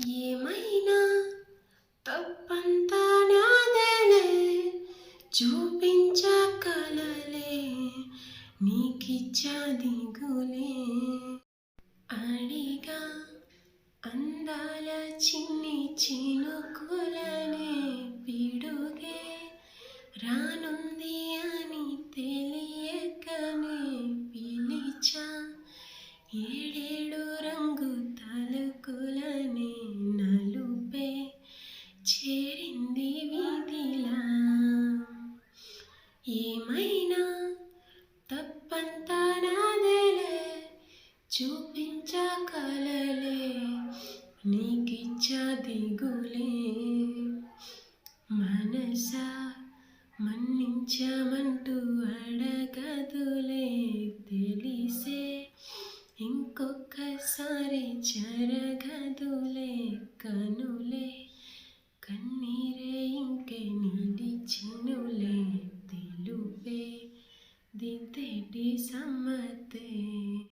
ఏమైనా తప్పంతా నాదేలే, చూపించా కలలే, నీకిచ్చా దిగులే. అడిగా అందాల చిన్ని చినుకులనే, పిడుగే రానుంది అని తెలియకనే పిలిచా. ఏడేడు రంగు తలుకులనే, నలుపే చేరింది వీధిలా. ఏమైనా తప్పంతా నాదేలే, చూపించా కలలే, నీకిచ్చా దిగులే. మనసా మన్నించమంటూ అడగదులే, తెలిసే ఇంకొకసారి జరగదులే. కనులే కన్నీరే ఇంకే నిలిచెనులే, తెలుపే దిద్దేటి సమ్మతే.